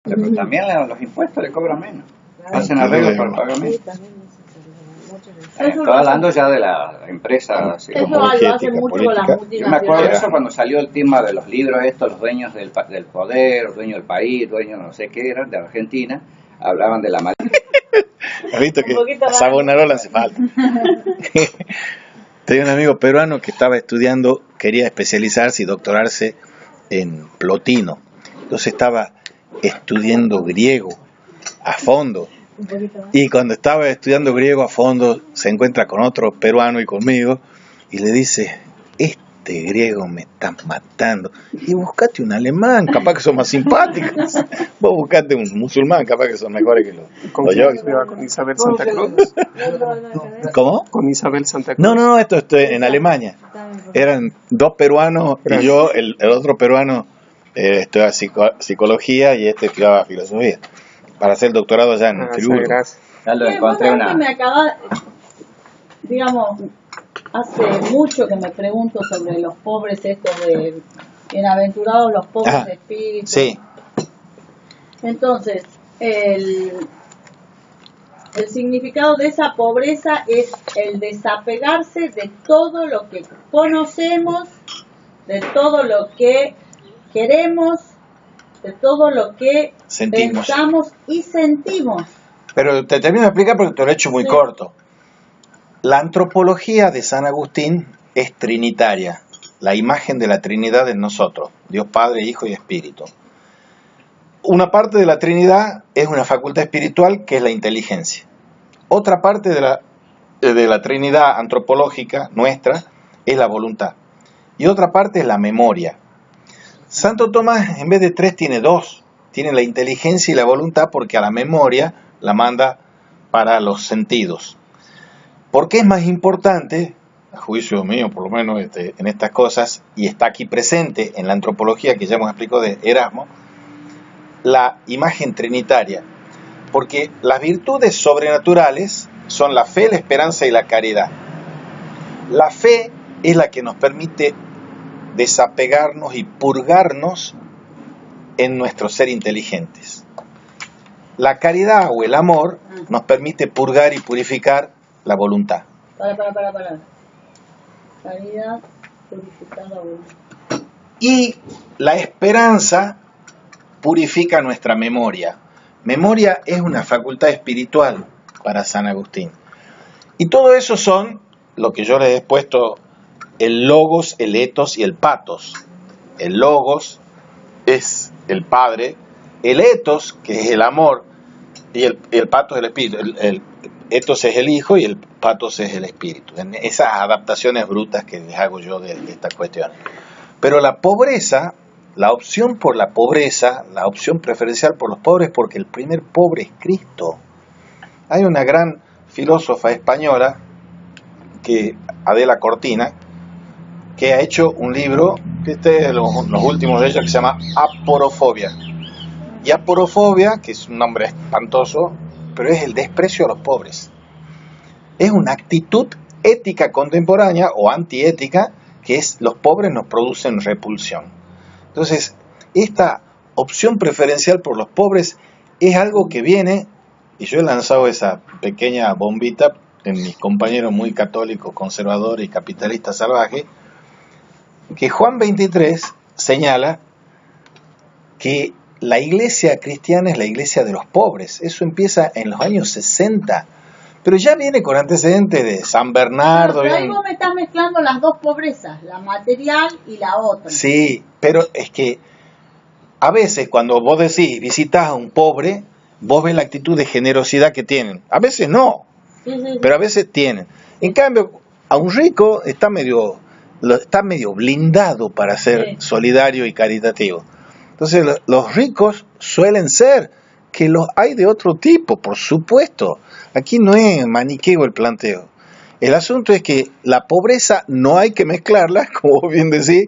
Pero también los impuestos le cobran menos. Hacen Claro. arreglos para pagar menos. Sí, también eso Estoy hablando ya de la empresa. eso lo hace mucho con las Yo me acuerdo de multinacionales. eso cuando salió el tema de los libros estos, los dueños del poder, los dueños del país, dueños no sé qué eran, de Argentina, hablaban de la mal. ¿Has visto que Un poquito a más. Savonarola hace falta? Tenía un amigo peruano que estaba estudiando, quería especializarse y doctorarse en Plotino. Entonces estaba estudiando griego a fondo. Un poquito más. Y cuando estaba estudiando griego a fondo, se encuentra con otro peruano y conmigo, y le dice, este griego me está matando. Y buscate un alemán, capaz que son más simpáticos. Vos buscate un musulmán, capaz que son mejores que ¿Con los quién yogis. estudiaba? ¿Con Isabel Santa Cruz? ¿Cómo? ¿Con Isabel Santa Cruz? No, esto es en Alemania. Eran dos peruanos y yo, el otro peruano, estudiaba psicología y este estudiaba filosofía. Para hacer doctorado allá en Friburgo. Gracias. Ya lo encontré Vos sabés que me acaba, digamos, hace mucho que me pregunto sobre los pobres estos de bienaventurados los pobres de espíritu. Sí, Entonces, el significado de esa pobreza es el desapegarse de todo lo que conocemos, de todo lo que queremos, de todo lo que Sentimos. pensamos y sentimos. pero te termino de explicar porque te lo he hecho muy Sí. corto. La antropología de San Agustín es trinitaria, la imagen de la Trinidad en nosotros, Dios Padre, Hijo y Espíritu. Una parte de la Trinidad es una facultad espiritual que es la inteligencia. Otra parte de la Trinidad antropológica nuestra es la voluntad. Y otra parte es la memoria. Santo Tomás, en vez de 3, tiene 2. Tiene la inteligencia y la voluntad porque a la memoria la manda para los sentidos. ¿Por qué es más importante, a juicio mío por lo menos en estas cosas, y está aquí presente en la antropología que ya hemos explicado de Erasmo, la imagen trinitaria? Porque las virtudes sobrenaturales son la fe, la esperanza y la caridad. La fe es la que nos permite desapegarnos y purgarnos en nuestro ser inteligentes. La caridad o el amor nos permite purgar y purificar la voluntad. Para. Caridad, purificada, voluntad. Y la esperanza purifica nuestra memoria. Memoria es una facultad espiritual para San Agustín. Y todo eso son lo que yo les he puesto: el logos, el etos y el patos. El logos es el Padre, el etos, que es el amor, y el patos es el espíritu. El etos es el Hijo y el patos es el espíritu. En esas adaptaciones brutas que les hago yo de esta cuestión. Pero la pobreza, la opción por la pobreza, la opción preferencial por los pobres, porque el primer pobre es Cristo. Hay una gran filósofa española, Adela Cortina, que ha hecho un libro, que este es los últimos de ellos, que se llama Aporofobia. Y aporofobia, que es un nombre espantoso, pero es el desprecio a los pobres. Es una actitud ética contemporánea o antiética, que es: los pobres nos producen repulsión. Entonces, esta opción preferencial por los pobres es algo que viene, y yo he lanzado esa pequeña bombita en mis compañeros muy católicos, conservadores y capitalistas salvajes, que Juan 23 señala que la iglesia cristiana es la iglesia de los pobres. Eso empieza en los años 60, pero ya viene con antecedentes de San Bernardo. Pero ahí vos me estás mezclando las dos pobrezas, la material y la otra. Sí, pero es que a veces cuando vos decís, visitás a un pobre, vos ves la actitud de generosidad que tienen. A veces no, Sí. pero a veces tienen. En cambio, a un rico está medio blindado para ser solidario y caritativo. Entonces los ricos suelen ser, que los hay de otro tipo, por supuesto. Aquí no es maniqueo el planteo. El asunto es que la pobreza no hay que mezclarla, como vos bien decís,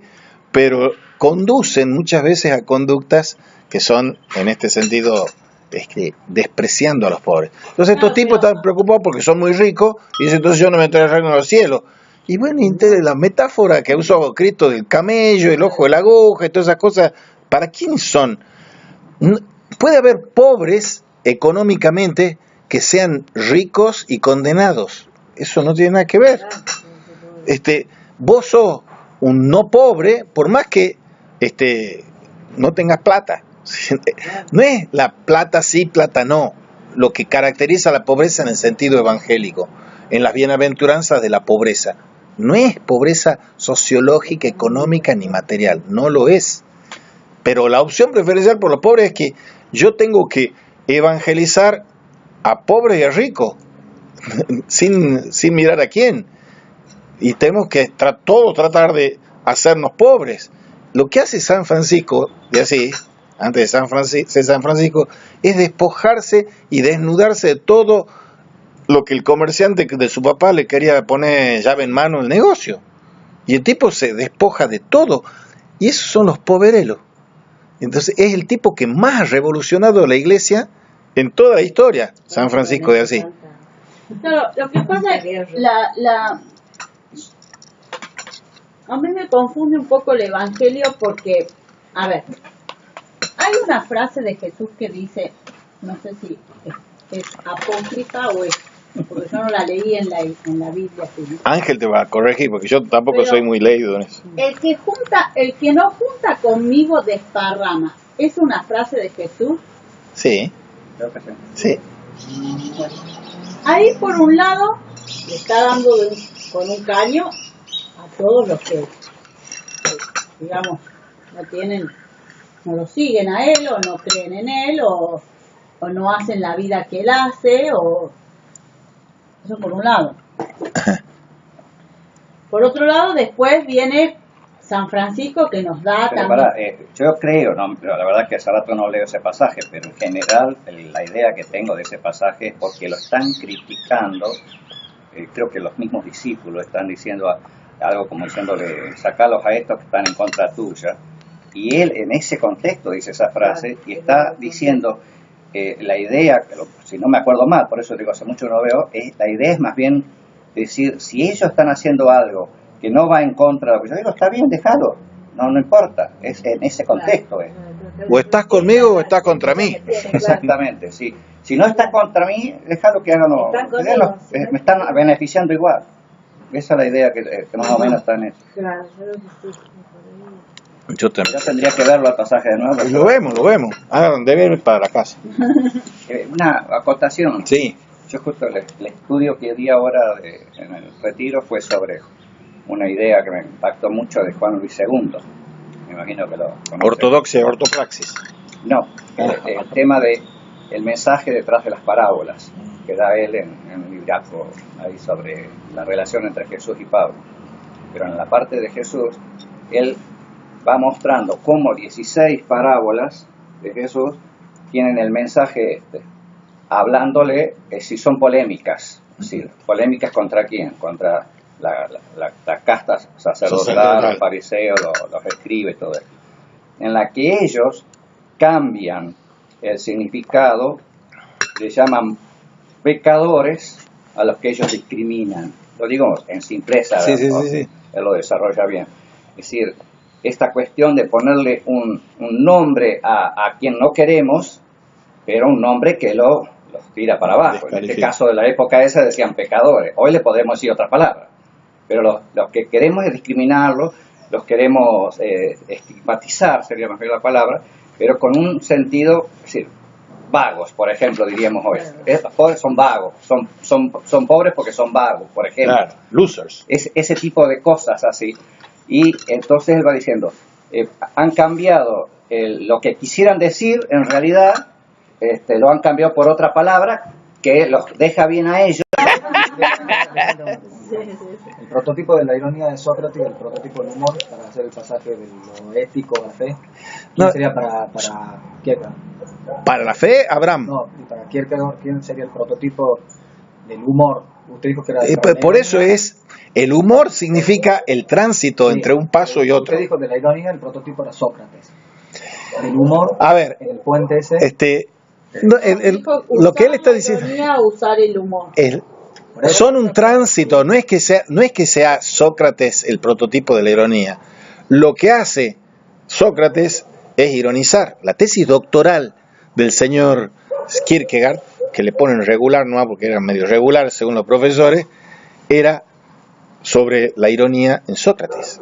pero conducen muchas veces a conductas que son, en este sentido, despreciando a los pobres. Entonces estos tipos están preocupados porque son muy ricos y dicen: entonces yo no me entraré al reino de los cielos. Y bueno, la metáfora que usó Cristo del camello, el ojo de la aguja y todas esas cosas, ¿para quiénes son? puede haber pobres económicamente que sean ricos y condenados. Eso no tiene nada que ver. Vos sos un no pobre, por más que no tengas plata. No es la plata sí, plata no. Lo que caracteriza a la pobreza en el sentido evangélico, en las bienaventuranzas de la pobreza. No es pobreza sociológica, económica ni material. No lo es. Pero la opción preferencial por los pobres es que yo tengo que evangelizar a pobres y a ricos, sin mirar a quién. Y tenemos que todos tratar de hacernos pobres. Lo que hace San Francisco, de así, antes de San Francisco, es despojarse y desnudarse de todo lo que el comerciante de su papá le quería poner llave en mano al negocio. Y el tipo se despoja de todo. Y esos son los poverelos. Entonces es el tipo que más ha revolucionado la iglesia en toda la historia, San Francisco de Asís. Claro, lo que pasa es que a mí me confunde un poco el evangelio porque, a ver, hay una frase de Jesús que dice, no sé si es apócrifa o es, porque yo no la leí en la Biblia. ¿Sí? Ángel te va a corregir porque yo tampoco soy muy leído en eso. El que no junta conmigo desparrama, ¿es una frase de Jesús? Sí. Creo que sí. Sí. Ahí por un lado le está dando con un caño a todos los que, digamos, no lo siguen a él o no creen en él o no hacen la vida que él hace, eso por un lado. Por otro lado, después viene San Francisco que nos da pero también... yo creo, pero la verdad es que hace rato no leo ese pasaje, pero en general la idea que tengo de ese pasaje es porque lo están criticando, creo que los mismos discípulos están diciendo algo como diciéndole, sacalos a estos que están en contra tuya, y él en ese contexto dice esa frase y está diciendo la idea, si no me acuerdo mal, por eso digo hace mucho no veo, la idea es más bien decir, si ellos están haciendo algo que no va en contra de lo que yo digo, está bien, déjalo, no importa, es en ese contexto. O estás conmigo o estás contra mí. Exactamente, sí. Si no estás contra mí, déjalo que hagan, me están beneficiando igual. Esa es la idea que más o menos está en eso. Yo también. Yo tendría que verlo al pasaje de nuevo. Lo vemos. Hagan deber para la casa. Una acotación. Sí. Yo justo el estudio que di ahora en el retiro fue sobre una idea que me impactó mucho de Juan Luis II. Me imagino que lo conoce. Ortodoxia, ortopraxis. No, el tema de el mensaje detrás de las parábolas que da él en un librazo ahí sobre la relación entre Jesús y Pablo. Pero en la parte de Jesús, él va mostrando cómo 16 parábolas de Jesús tienen el mensaje hablándole si son polémicas. Es decir, polémicas contra quién, contra la casta sacerdotal, los fariseos, los escribas, todo eso. En la que ellos cambian el significado, le llaman pecadores a los que ellos discriminan. Lo digo en simpleza, sí. Él lo desarrolla bien. Es decir, esta cuestión de ponerle un nombre a quien no queremos, pero un nombre que los tira para abajo. En este caso de la época esa decían pecadores. Hoy le podemos decir otra palabra. Pero los que queremos es discriminarlos, los queremos estigmatizar, sería más bien la palabra, pero con un sentido, es decir, vagos, por ejemplo, diríamos hoy. Los pobres son vagos, son pobres porque son vagos, por ejemplo. Claro, losers. Ese tipo de cosas así. Y entonces él va diciendo, han cambiado lo que quisieran decir, en realidad, lo han cambiado por otra palabra que los deja bien a ellos. El prototipo de la ironía de Sócrates y el prototipo del humor para hacer el pasaje de lo ético a la fe. ¿Quién sería para Kierkegaard? Para la fe, Abraham. No, y para Kierkegaard, ¿quién sería el prototipo del humor? Usted dijo que era por eso el humor significa el tránsito entre un paso y otro. Usted dijo de la ironía, el prototipo era Sócrates. El humor, a ver, en el puente ese. Lo que él está diciendo, usar el humor. Son un tránsito, no es que sea Sócrates el prototipo de la ironía. Lo que hace Sócrates es ironizar. La tesis doctoral del señor Kierkegaard, que le ponen regular nomás porque era medio regular según los profesores, era sobre la ironía en Sócrates.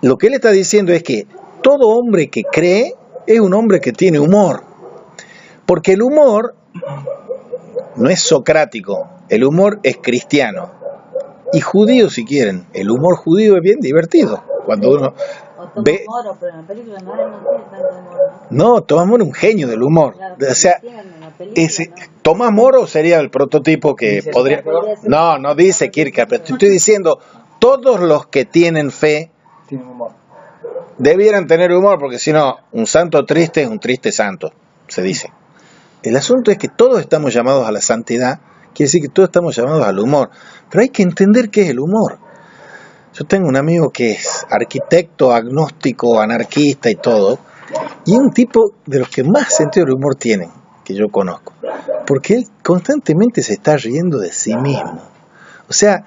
Lo que él está diciendo es que todo hombre que cree es un hombre que tiene humor, porque el humor no es socrático, el humor es cristiano y judío si quieren. El humor judío es bien divertido cuando uno ve. Moro, pero en la película no tiene tanto humor, No, Tomás Moro es un genio del humor. Claro, O sea, Tomás Moro sería el prototipo que podría. No dice Kierkegaard, pero te estoy diciendo, todos los que tienen fe Tiene humor. debieran tener humor, porque si no, un santo triste es un triste santo, se dice. El asunto es que todos estamos llamados a la santidad, quiere decir que todos estamos llamados al humor, pero hay que entender qué es el humor. Yo tengo un amigo que es arquitecto, agnóstico, anarquista y todo, y es un tipo de los que más sentido del humor tienen, que yo conozco, porque él constantemente se está riendo de sí mismo. O sea,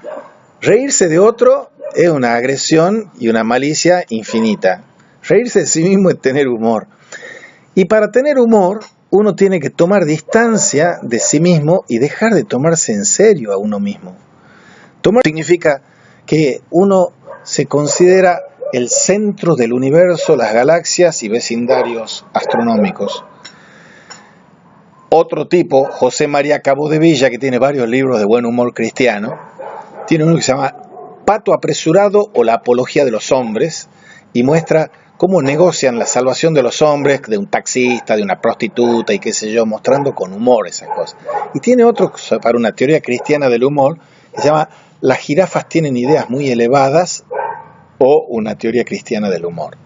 reírse de otro es una agresión y una malicia infinita. Reírse de sí mismo es tener humor. Y para tener humor, uno tiene que tomar distancia de sí mismo y dejar de tomarse en serio a uno mismo. Tomar significa que uno se considera el centro del universo, las galaxias y vecindarios astronómicos. Otro tipo, José María Cabodevilla, que tiene varios libros de buen humor cristiano, tiene uno que se llama Pato Apresurado o la Apología de los Hombres, y muestra cómo negocian la salvación de los hombres, de un taxista, de una prostituta y qué sé yo, mostrando con humor esas cosas. Y tiene otro para una teoría cristiana del humor que se llama Las jirafas tienen ideas muy elevadas, o una teoría cristiana del humor.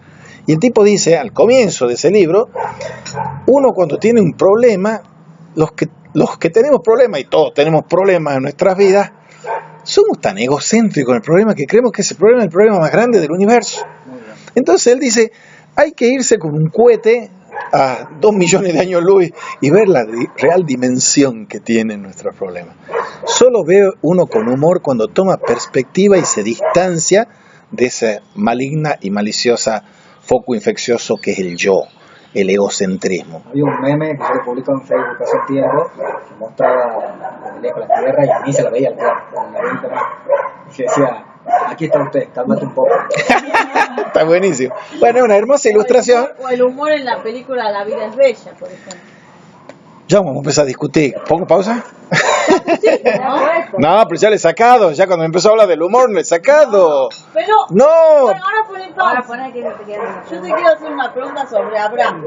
Y el tipo dice, al comienzo de ese libro, uno cuando tiene un problema, los que tenemos problemas, y todos tenemos problemas en nuestras vidas, somos tan egocéntricos en el problema que creemos que ese problema es el problema más grande del universo. Entonces él dice, hay que irse con un cohete a 2 millones de años luz y ver la real dimensión que tienen nuestros problemas. Solo ve uno con humor cuando toma perspectiva y se distancia de esa maligna y maliciosa foco infeccioso que es el yo, el egocentrismo. Había un meme que se publicó en Facebook hace un tiempo que mostraba de lejos la Tierra y a mí se la veía y se decía, aquí está usted, cálmate un poco. Está buenísimo. Bueno, es una hermosa ilustración. O el humor en la película La vida es bella, por ejemplo. Ya vamos a empezar a discutir. ¿Pongo pausa? ¿No? No, pero ya le he sacado. Ya cuando me empezó a hablar del humor, le he sacado. Pero, No. bueno, ahora ponen pausa. Ahora ponen que yo te quiero hacer una pregunta sobre Abraham.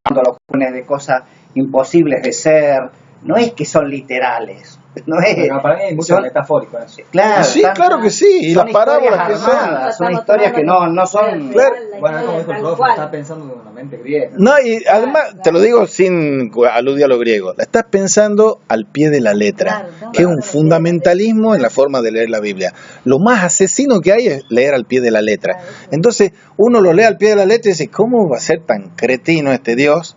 Cuando los jóvenes de cosas imposibles de ser, no es que son literales. No es, Bueno, para mí hay mucho metafórico en eso. claro, Sí, claro que sí. Y son las parábolas que historias son. armadas, son historias que no son. Claro. Bueno, como dijo el profe, está pensando en una mente griega. No, y además, te lo digo sin aludir a lo griego, la estás pensando al pie de la letra, Claro, que es un fundamentalismo en la forma de leer la Biblia. Lo más asesino que hay es leer al pie de la letra. Entonces, uno lo lee al pie de la letra y dice, ¿cómo va a ser tan cretino este Dios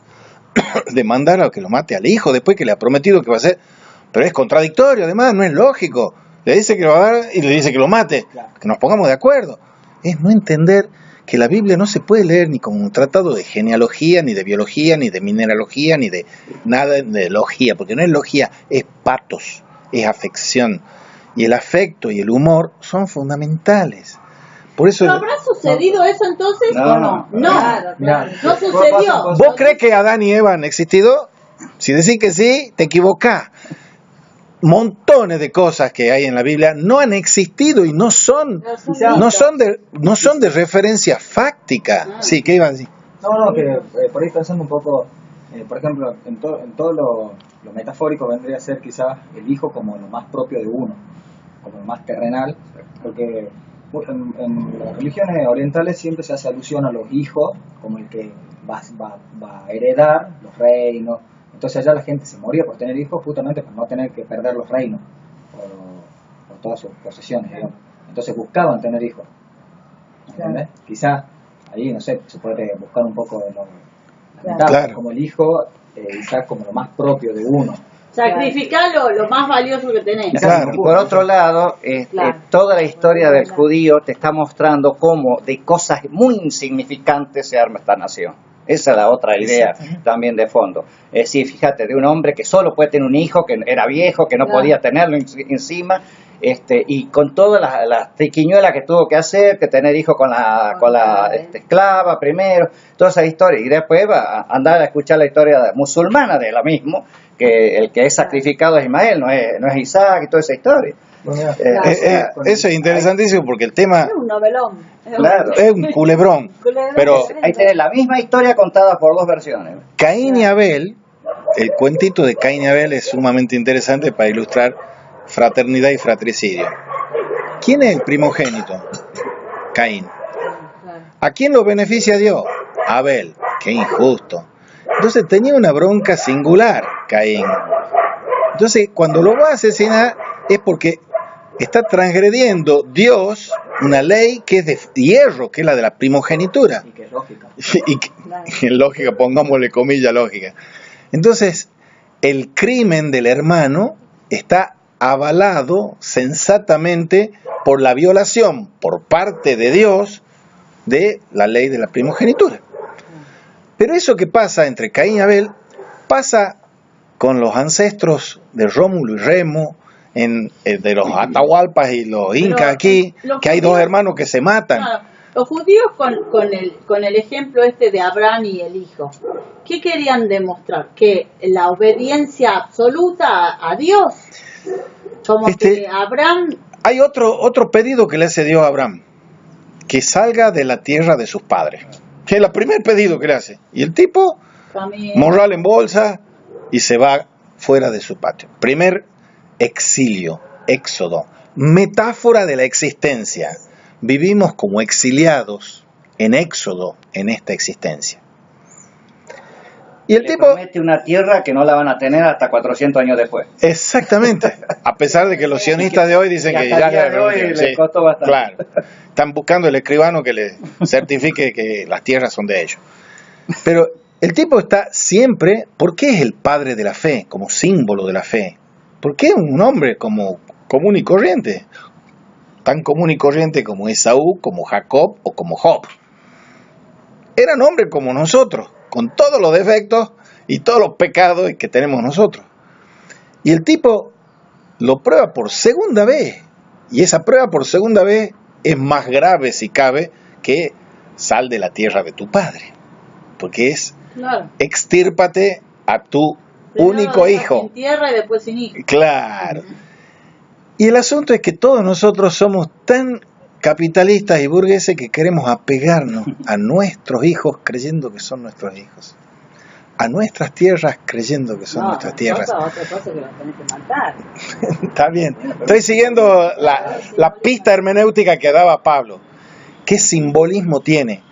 de mandar a que lo mate al hijo después que le ha prometido que va a ser? Pero es contradictorio, además, no es lógico. Le dice que lo va a dar y le dice que lo mate, que nos pongamos de acuerdo. Es no entender que la Biblia no se puede leer ni como un tratado de genealogía, ni de biología, ni de mineralogía, ni de nada de logía, porque no es logía, es patos, es afección. Y el afecto y el humor son fundamentales. Por eso, ¿Pero habrá sucedido eso entonces No, o no? No, Mirá, no sucedió. ¿vos crees que Adán y Eva han existido? Si decís que sí, te equivocás. Montones de cosas que hay en la Biblia no han existido y no son de referencia fáctica. Sí, ¿qué iba a decir? No, que por ahí pensando un poco, por ejemplo, en todo lo metafórico vendría a ser quizás el hijo como lo más propio de uno, como lo más terrenal, porque en las religiones orientales siempre se hace alusión a los hijos como el que va a heredar los reinos. Entonces allá la gente se moría por tener hijos justamente para no tener que perder los reinos por todas sus posesiones, digamos. Entonces buscaban tener hijos. ¿Entendés? Quizás ahí, no sé, se puede buscar un poco de Claro. como el hijo, quizás como lo más propio de uno. Sacrificar lo más valioso que tenés. Claro. Y por otro lado, toda la historia del judío te está mostrando cómo de cosas muy insignificantes se arma esta nación. Esa es la otra idea también de fondo. Es decir, fíjate, de un hombre que solo puede tener un hijo, que era viejo, que no podía tenerlo encima, y con todas las triquiñuelas que tuvo que hacer, que tener hijos con la esclava primero, toda esa historia, y después va a andar a escuchar la historia musulmana de la misma, que el que es sacrificado es Ismael, no es Isaac, y toda esa historia. Eso es interesantísimo porque el tema es un novelón, es un culebrón, pero ahí tenés la misma historia contada por dos versiones. Caín y Abel, el cuentito de Caín y Abel es sumamente interesante para ilustrar fraternidad y fratricidio. ¿Quién es el primogénito? Caín. ¿A quién lo beneficia Dios? Abel. Qué injusto. Entonces tenía una bronca singular Caín. Entonces cuando lo va a asesinar es porque está transgrediendo Dios una ley que es de hierro, que es la de la primogenitura. Y que es lógica. Y lógica, pongámosle comillas lógica. Entonces, el crimen del hermano está avalado sensatamente por la violación por parte de Dios de la ley de la primogenitura. Pero eso que pasa entre Caín y Abel pasa con los ancestros de Rómulo y Remo, de los Atahualpas y los Incas aquí, que hay dos hermanos que se matan. Claro, los judíos con el ejemplo de Abraham y el hijo, ¿qué querían demostrar? Que la obediencia absoluta a Dios, como que Abraham... Hay otro pedido que le hace Dios a Abraham, que salga de la tierra de sus padres, que es el primer pedido que le hace, y el tipo morral en bolsa y se va fuera de su patio. Primer exilio, éxodo, metáfora de la existencia. Vivimos como exiliados en éxodo en esta existencia. Y el tipo promete una tierra que no la van a tener hasta 400 años después. Exactamente. A pesar de que los sionistas de hoy dicen que ya les costó bastante. Claro. Están buscando el escribano que le certifique que las tierras son de ellos. Pero el tipo está siempre, ¿por qué es el padre de la fe? Como símbolo de la fe. ¿Por qué un hombre como común y corriente? Tan común y corriente como Esaú, como Jacob o como Job. Eran hombres como nosotros, con todos los defectos y todos los pecados que tenemos nosotros. Y el tipo lo prueba por segunda vez. Y esa prueba por segunda vez es más grave, si cabe, que sal de la tierra de tu padre. Porque es extírpate a tu único hijo. Sin tierra y después sin hijo. Claro. Y el asunto es que todos nosotros somos tan capitalistas y burgueses que queremos apegarnos a nuestros hijos creyendo que son nuestros hijos. A nuestras tierras creyendo que son nuestras tierras. Otra cosa que las tenés que matar. Está bien. Estoy siguiendo la pista hermenéutica que daba Pablo. ¿Qué simbolismo tiene?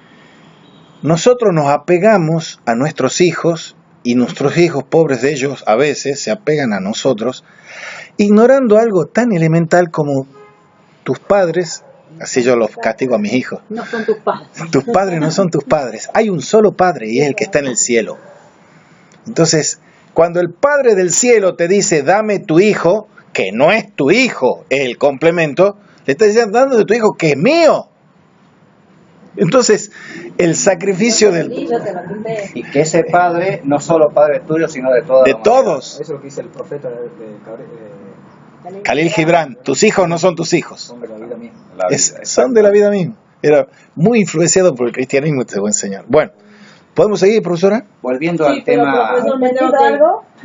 Nosotros nos apegamos a nuestros hijos y nuestros hijos, pobres de ellos, a veces se apegan a nosotros, ignorando algo tan elemental como tus padres, así yo los castigo a mis hijos. No son tus padres. Tus padres no son tus padres. Hay un solo padre y es el que está en el cielo. Entonces, cuando el Padre del cielo te dice, dame tu hijo, que no es tu hijo, es el complemento, le está diciendo, dame tu hijo, que es mío. Entonces, el sacrificio del... Y que ese padre, no solo padre tuyo, sino de toda de todos. Eso es lo que dice el profeta de Khalil Gibran, tus hijos no son tus hijos. Son de la vida misma. Son de la vida misma. Era muy influenciado por el cristianismo este buen señor. Bueno, ¿podemos seguir, profesora? Volviendo al tema...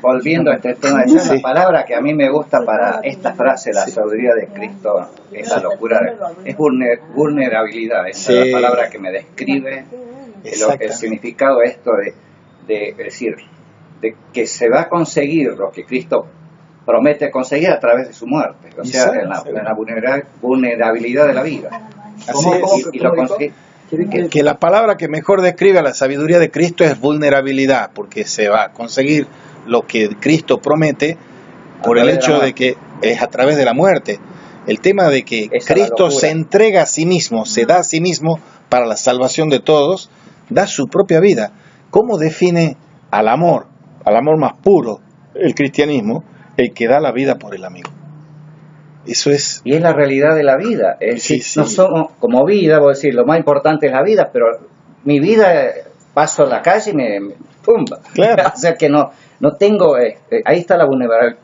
Volviendo a este tema, es una palabra que a mí me gusta para esta frase, la sabiduría de Cristo, es la locura, es vulnerabilidad, es la palabra que me describe el significado de esto de decir, de que se va a conseguir lo que Cristo promete conseguir a través de su muerte, o sea, en la vulnerabilidad de la vida. Y lo consigue. Que la palabra que mejor describe a la sabiduría de Cristo es vulnerabilidad, porque se va a conseguir lo que Cristo promete por el hecho de que es a través de la muerte. El tema de que Cristo se entrega a sí mismo, se da a sí mismo para la salvación de todos, da su propia vida. ¿Cómo define al amor más puro, el cristianismo, el que da la vida por el amigo? Eso es... Y es la realidad de la vida. No somos como vida, voy a decir, lo más importante es la vida, pero mi vida paso la calle y me tumba. Claro. O sea que no tengo, ahí está la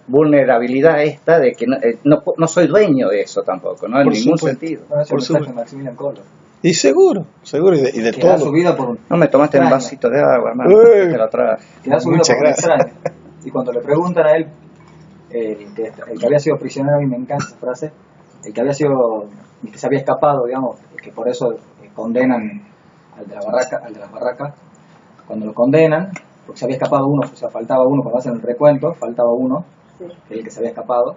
vulnerabilidad esta de que no soy dueño de eso tampoco, ¿no? En Por ningún supuesto. sentido. Bueno, ese Por mensaje supuesto. de Maximilian Kolbe, Y seguro, y de que da su todo. vida por un No me tomaste un extraño, vasito de agua, hermano. Uy. Te lo traje. que da su vida Muchas por un gracias. extraño. Y cuando le preguntan a él, el que había sido prisionero, a mí me encanta esa frase, el que había sido, el que se había escapado, digamos, que por eso condenan al de las barracas, cuando lo condenan, porque se había escapado uno, o sea, faltaba uno, cuando hacen el recuento, faltaba uno, Sí. el que se había escapado.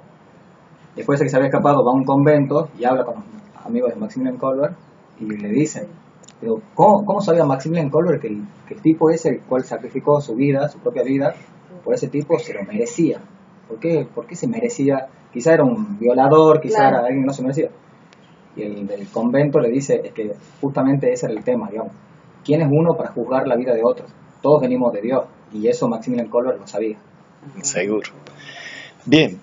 Después de que se había escapado va a un convento y habla con los amigos de Maximilian Kolbe y le dicen, pero ¿cómo sabía Maximilian Kolbe que el tipo ese, el cual sacrificó su vida, su propia vida, por ese tipo se lo merecía? ¿Por qué se merecía? Quizá era un violador, quizá Claro. era alguien que no se merecía. Y el del convento le dice, es que justamente ese era el tema, digamos. ¿Quién es uno para juzgar la vida de otros? Todos venimos de Dios, y eso Maximilian Kolbe lo sabía. Seguro. Bien,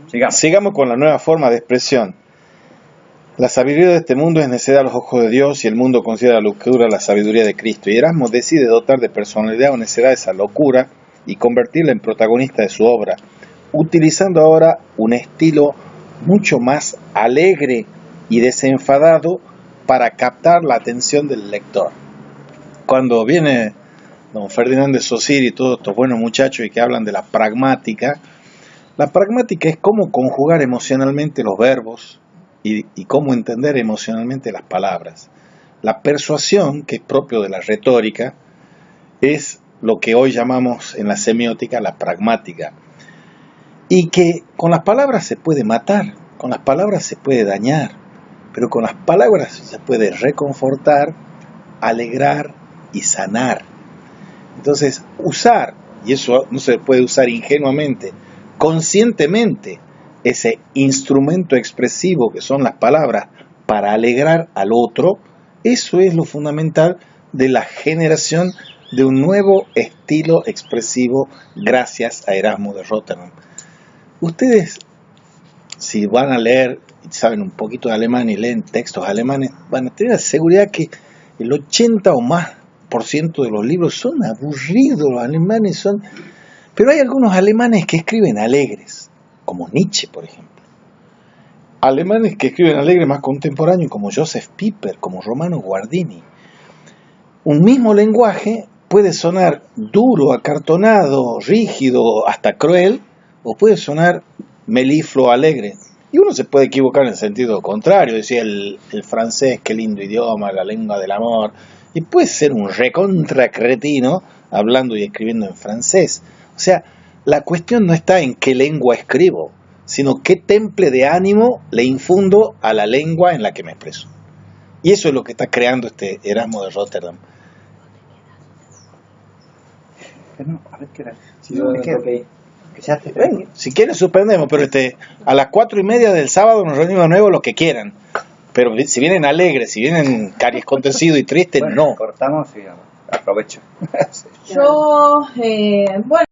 Sigamos. sigamos con la nueva forma de expresión. La sabiduría de este mundo es necedad a los ojos de Dios y el mundo considera locura la sabiduría de Cristo. Y Erasmo decide dotar de personalidad o necedad esa locura y convertirla en protagonista de su obra, utilizando ahora un estilo mucho más alegre y desenfadado para captar la atención del lector. Cuando viene don Ferdinand de Saussure y todos estos buenos muchachos y que hablan de la pragmática es cómo conjugar emocionalmente los verbos y cómo entender emocionalmente las palabras. La persuasión, que es propio de la retórica, es lo que hoy llamamos en la semiótica la pragmática. Y que con las palabras se puede matar, con las palabras se puede dañar, pero con las palabras se puede reconfortar, alegrar y sanar. Entonces, usar, y eso no se puede usar ingenuamente, conscientemente, ese instrumento expresivo que son las palabras para alegrar al otro, eso es lo fundamental de la generación de un nuevo estilo expresivo gracias a Erasmo de Rotterdam. Ustedes, si van a leer, saben un poquito de alemán y leen textos alemanes, van a tener la seguridad que el 80 o más % de los libros son aburridos, los alemanes son... Pero hay algunos alemanes que escriben alegres, como Nietzsche, por ejemplo. Alemanes que escriben alegres más contemporáneos, como Joseph Pieper, como Romano Guardini. Un mismo lenguaje puede sonar duro, acartonado, rígido, hasta cruel, o puede sonar melifluo, alegre. Y uno se puede equivocar en el sentido contrario, decía el francés, qué lindo idioma, la lengua del amor, y puede ser un recontra cretino hablando y escribiendo en francés. O sea, la cuestión no está en qué lengua escribo, sino qué temple de ánimo le infundo a la lengua en la que me expreso. Y eso es lo que está creando este Erasmo de Rotterdam. A ver qué era. Si yo ¿Qué? creo que Que ya te Bueno, si quieren suspendemos, pero a las 4:30 del sábado nos reunimos de nuevo, lo que quieran. Pero si vienen alegres, si vienen acontecidos y tristes, Bueno, no. cortamos y aprovecho. Yo, bueno.